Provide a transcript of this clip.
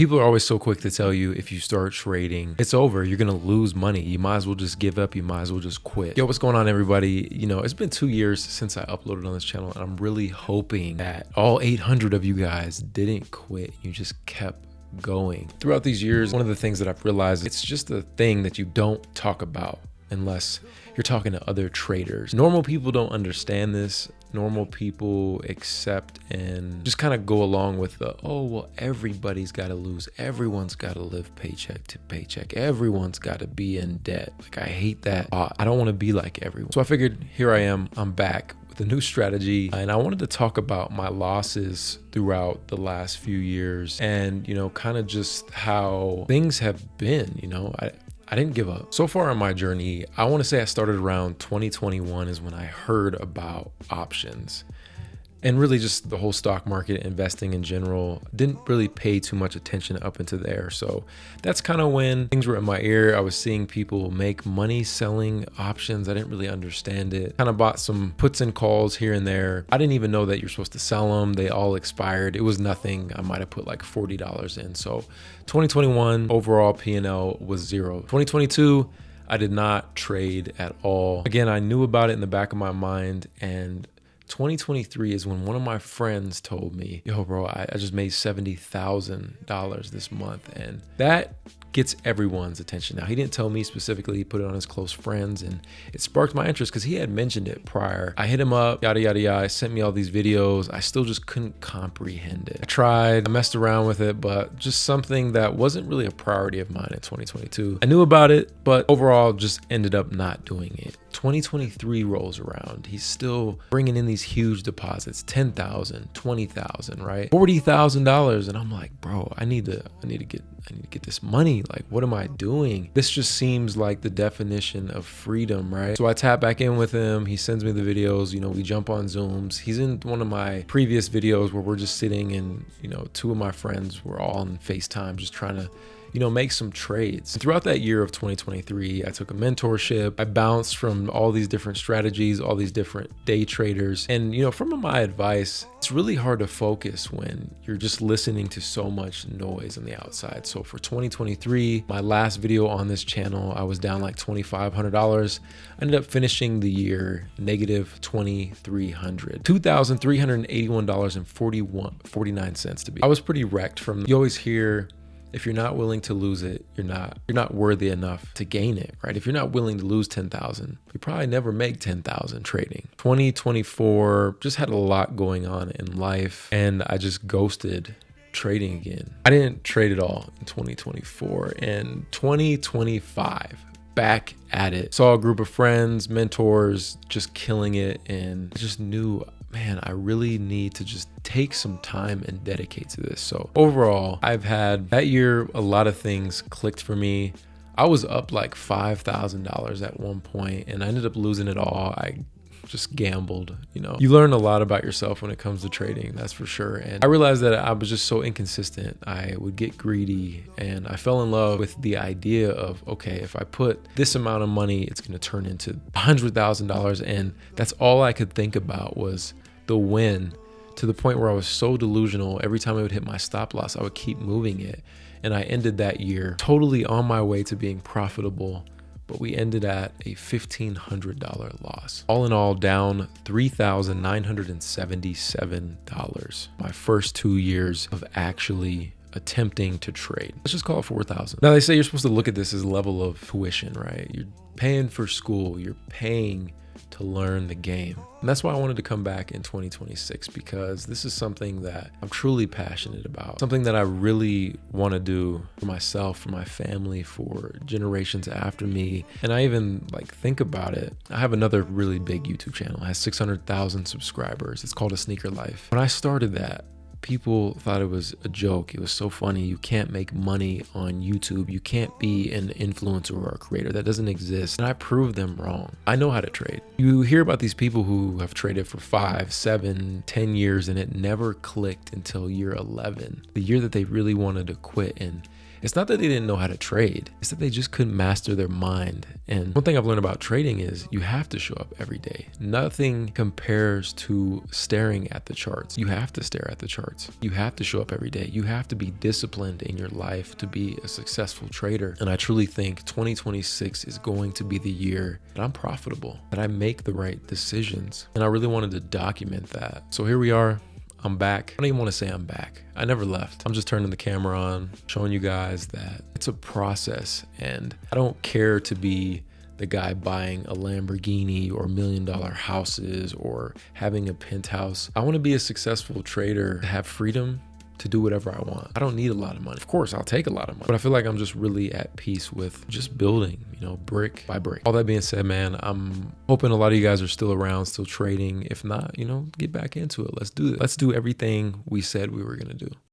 People are always so quick to tell you if you start trading, it's over. You're going to lose money. You might as well just give up. You might as well just quit. Yo, what's going on, everybody? You know, it's been 2 years since I uploaded on this channel, and I'm really hoping that all 800 of you guys didn't quit. You just kept going. Throughout these years, one of the things that I've realized, it's just a thing that you don't talk about unless you're talking to other traders. Normal people don't understand this. Normal people accept and just kind of go along with the, oh, well, everybody's got to lose. Everyone's got to live paycheck to paycheck. Everyone's got to be in debt. Like, I hate that. I don't want to be like everyone. So I figured, here I am, I'm back with a new strategy. And I wanted to talk about my losses throughout the last few years and, you know, kind of just how things have been. You know, I didn't give up. So far on my journey, I want to say I started around 2021 is when I heard about options. And really just the whole stock market, investing in general, didn't really pay too much attention up into there. So that's kind of when things were in my ear. I was seeing people make money selling options. I didn't really understand it. Kind of bought some puts and calls here and there. I didn't even know that you're supposed to sell them. They all expired. It was nothing. I might have put like $40 in. So 2021 overall P&L was zero. 2022, I did not trade at all. Again, I knew about it in the back of my mind, and 2023 is when one of my friends told me, yo, bro, I just made $70,000 this month. And that gets everyone's attention. Now, he didn't tell me specifically, he put it on his close friends, and it sparked my interest because he had mentioned it prior. I hit him up, yada, yada, yada. He sent me all these videos. I still just couldn't comprehend it. I tried, I messed around with it, but just something that wasn't really a priority of mine in 2022. I knew about it, but overall just ended up not doing it. 2023 rolls around. He's still bringing in these huge deposits, 10,000, 20,000, right? $40,000. And I'm like, bro, I need to get this money. Like, what am I doing? This just seems like the definition of freedom, right? So I tap back in with him. He sends me the videos. You know, we jump on Zooms. He's in one of my previous videos where we're just sitting and, you know, two of my friends were all on FaceTime just trying to, you know, make some trades. And throughout that year of 2023, I took a mentorship. I bounced from all these different strategies, all these different day traders. And, you know, from my advice, it's really hard to focus when you're just listening to so much noise on the outside. So for 2023, my last video on this channel, I was down like $2,500. I ended up finishing the year negative $2,300, $2,381.49 to be. I was pretty wrecked from, you always hear, if you're not willing to lose it, you're not worthy enough to gain it, right? If you're not willing to lose 10,000, you probably never make 10,000 trading. 2024 just had a lot going on in life, and I just ghosted trading again. I didn't trade at all in 2024, and 2025 back at it. Saw a group of friends, mentors just killing it, and I just knew, man, I really need to just take some time and dedicate to this. So overall, I've had that year, a lot of things clicked for me. I was up like $5,000 at one point, and I ended up losing it all. I just gambled. You know, you learn a lot about yourself when it comes to trading, that's for sure. And I realized that I was just so inconsistent. I would get greedy, and I fell in love with the idea of, okay, if I put this amount of money, it's going to turn into $100,000. And that's all I could think about was the win, to the point where I was so delusional. Every time I would hit my stop loss, I would keep moving it. And I ended that year totally on my way to being profitable, but we ended at a $1,500 loss. All in all, down $3,977. My first 2 years of actually attempting to trade. Let's just call it 4,000. Now, they say you're supposed to look at this as a level of tuition, right? You're paying for school, you're paying to learn the game. And that's why I wanted to come back in 2026, because this is something that I'm truly passionate about, something that I really want to do for myself, for my family, for generations after me. And I even like think about it. I have another really big YouTube channel. It has 600,000 subscribers. It's called A Sneaker Life. When I started that, people thought it was a joke. It was so funny. You can't make money on YouTube. You can't be an influencer or a creator. That doesn't exist. And I proved them wrong. I know how to trade. You hear about these people who have traded for 5, 7, 10 years, and it never clicked until year 11, the year that they really wanted to quit. And It's not that they didn't know how to trade. It's that they just couldn't master their mind. And one thing I've learned about trading is you have to show up every day. Nothing compares to staring at the charts. You have to stare at the charts. You have to show up every day. You have to be disciplined in your life to be a successful trader. And I truly think 2026 is going to be the year that I'm profitable, that I make the right decisions. And I really wanted to document that. So here we are. I'm back. I don't even want to say I'm back. I never left. I'm just turning the camera on, showing you guys that it's a process, and I don't care to be the guy buying a Lamborghini or $1 million houses or having a penthouse. I want to be a successful trader, have freedom to do whatever I want. I don't need a lot of money. Of course, I'll take a lot of money, but I feel like I'm just really at peace with just building, you know, brick by brick. All that being said, man, I'm hoping a lot of you guys are still around, still trading. If not, you know, get back into it. Let's do it. Let's do everything we said we were going to do.